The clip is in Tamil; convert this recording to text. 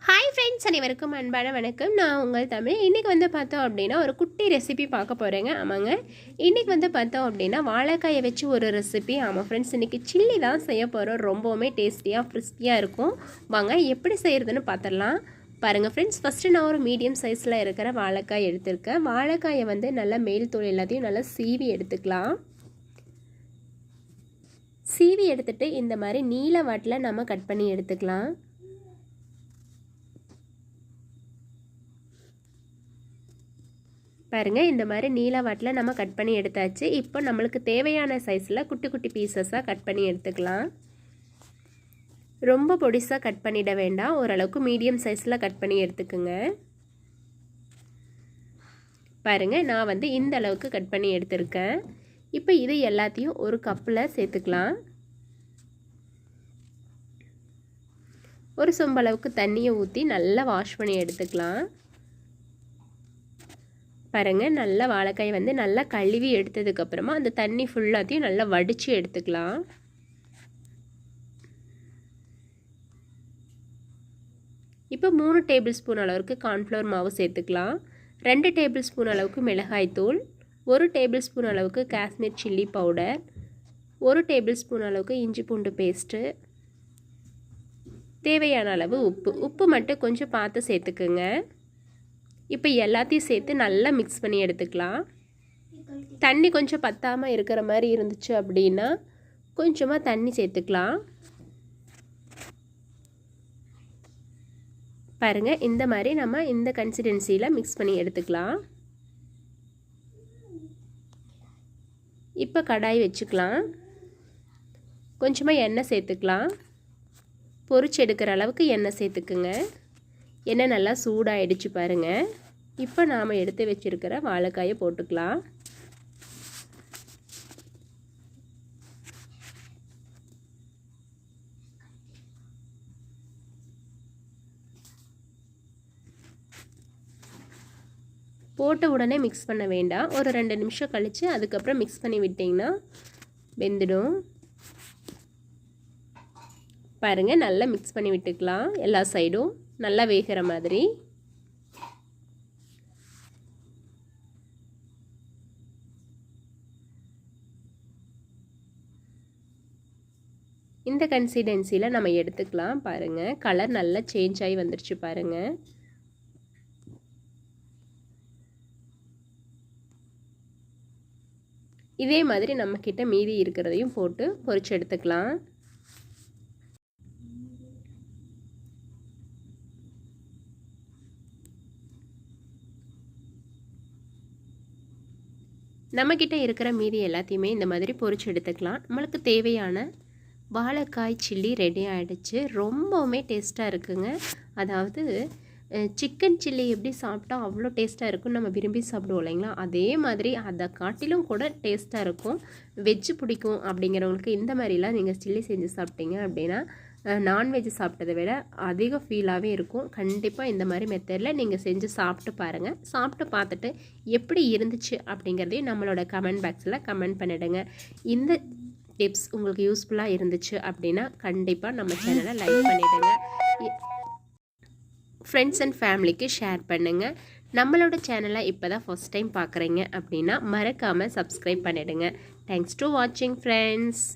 ஹாய் ஃப்ரெண்ட்ஸ், அனைவருக்கும் அன்பான வணக்கம். நான் உங்கள் தமிழ். இன்றைக்கி பார்த்தோம் அப்படின்னா ஒரு குட்டி ரெசிபி பார்க்க போகிறேங்க. ஆமாங்க, இன்றைக்கி பார்த்தோம் அப்படின்னா வாழைக்காயை வச்சு ஒரு ரெசிபி. ஆமாம் ஃப்ரெண்ட்ஸ், இன்றைக்கி சில்லி தான் செய்ய போகிறோம். ரொம்பவுமே டேஸ்டியாக கிறிஸ்பியாக இருக்கும். வாங்க எப்படி செய்கிறதுன்னு பார்த்துடலாம். பாருங்கள் ஃப்ரெண்ட்ஸ், ஃபஸ்ட்டு நான் ஒரு மீடியம் சைஸில் இருக்கிற வாழைக்காய் எடுத்திருக்கேன். வாழைக்காயை நல்லா மேல் தோல் எல்லாத்தையும் நல்லா சீவி எடுத்துக்கலாம். சீவி எடுத்துகிட்டு இந்த மாதிரி நீல வாட்டில் நம்ம கட் பண்ணி எடுத்துக்கலாம். பாருங்கள், இந்த மாதிரி நீல வாட்டில் நம்ம கட் பண்ணி எடுத்தாச்சு. இப்போ நம்மளுக்கு தேவையான சைஸில் குட்டி குட்டி பீசஸாக கட் பண்ணி எடுத்துக்கலாம். ரொம்ப பொடிசாக கட் பண்ணிட வேண்டாம், ஓரளவுக்கு மீடியம் சைஸில் கட் பண்ணி எடுத்துக்குங்க. பாருங்கள், நான் இந்த அளவுக்கு கட் பண்ணி எடுத்துருக்கேன். இப்போ இது எல்லாத்தையும் ஒரு கப்பில் சேர்த்துக்கலாம். ஒரு சொம்பளவுக்கு தண்ணியை ஊற்றி நல்லா வாஷ் பண்ணி எடுத்துக்கலாம். பாருங்கள், நல்லா வாழைக்காய் நல்லா கழுவி எடுத்ததுக்கப்புறமா அந்த தண்ணி ஃபுல்லாத்தையும் நல்லா வடித்து எடுத்துக்கலாம். இப்போ 3 டேபிள் ஸ்பூன் அளவுக்கு கார்ன்ஃப்ளவர் மாவு சேர்த்துக்கலாம். 2 டேபிள் ஸ்பூன் அளவுக்கு மிளகாய்த்தூள், 1 டேபிள் ஸ்பூன் அளவுக்கு Kashmir chilli powder, 1 table spoon அளவுக்கு இஞ்சி பூண்டு பேஸ்ட்டு, தேவையான அளவு உப்பு மட்டும் கொஞ்சம் பார்த்து சேர்த்துக்குங்க. இப்போ எல்லாத்தையும் சேர்த்து நல்லா மிக்ஸ் பண்ணி எடுத்துக்கலாம். தண்ணி கொஞ்சம் பத்தாமல் இருக்கிற மாதிரி இருந்துச்சு அப்படின்னா கொஞ்சமாக தண்ணி சேர்த்துக்கலாம். பாருங்கள், இந்த மாதிரி நம்ம இந்த கன்சிஸ்டன்சியில் மிக்ஸ் பண்ணி எடுத்துக்கலாம். இப்போ கடாய் வச்சுக்கலாம். கொஞ்சமாக எண்ணெய் சேர்த்துக்கலாம். பொரிச்சு எடுக்கிற அளவுக்கு எண்ணெய் சேர்த்துக்குங்க. எண்ணெய் நல்லா சூடாகிடுச்சு பாருங்கள். இப்போ நாம் எடுத்து வச்சுருக்கிற வாழைக்காயை போட்டுக்கலாம். போட்ட உடனே மிக்ஸ் பண்ண வேண்டாம், ஒரு 2 நிமிஷம் கழித்து அதுக்கப்புறம் மிக்ஸ் பண்ணி விட்டிங்கன்னா வெந்துடும். பாருங்கள், நல்லா மிக்ஸ் பண்ணி விட்டுக்கலாம். எல்லா சைடும் நல்லா வேகிற மாதிரி. இந்த கன்சிஸ்டன்சியில் நம்ம எடுத்துக்கலாம். பாருங்கள், கலர் நல்லா சேஞ்ச் ஆகி வந்துருச்சு பாருங்கள். இதே மாதிரி நம்மக்கிட்ட மீதி இருக்கிறதையும் போட்டு பொரிச்சு எடுத்துக்கலாம். நம்மக்கிட்ட இருக்கிற மீதி எல்லாத்தையுமே இந்த மாதிரி பொரிச்சு எடுத்துக்கலாம். நம்மளுக்கு தேவையான வாழைக்காய் சில்லி ரெடி ஆகிடுச்சு. ரொம்பவுமே டேஸ்ட்டாக இருக்குங்க. அதாவது சிக்கன் சில்லி எப்படி சாப்பிட்டா அவ்வளோ டேஸ்ட்டாக இருக்கும், நம்ம விரும்பி சாப்பிடுவோம் இல்லைங்களா, அதே மாதிரி அதை காட்டிலும் கூட டேஸ்ட்டாக இருக்கும். வெஜ்ஜு பிடிக்கும் அப்படிங்கிறவங்களுக்கு இந்த மாதிரிலாம் நீங்கள் சில்லி செஞ்சு சாப்பிட்டீங்க அப்படின்னா நான்வெஜ் சாப்பிட்டதை விட அதிக ஃபீலாகவே இருக்கும். கண்டிப்பாக இந்த மாதிரி மெத்தடில் நீங்கள் செஞ்சு சாப்பிட்டு பாருங்கள். சாப்பிட்டு பார்த்துட்டு எப்படி இருந்துச்சு அப்படிங்கிறதையும் நம்மளோட கமெண்ட் பாக்ஸில் கமெண்ட் பண்ணிவிடுங்க. இந்த டிப்ஸ் உங்களுக்கு யூஸ்ஃபுல்லாக இருந்துச்சு அப்படின்னா கண்டிப்பாக நம்ம சேனலை லைக் பண்ணிவிடுங்க. ஃப்ரெண்ட்ஸ் அண்ட் ஃபேமிலிக்கு ஷேர் பண்ணுங்கள். நம்மளோட சேனலை இப்போ தான் ஃபஸ்ட் டைம் பார்க்குறீங்க அப்படின்னா மறக்காமல் சப்ஸ்கிரைப் பண்ணிவிடுங்க. தேங்க்ஸ் டு வாட்சிங் ஃப்ரெண்ட்ஸ்.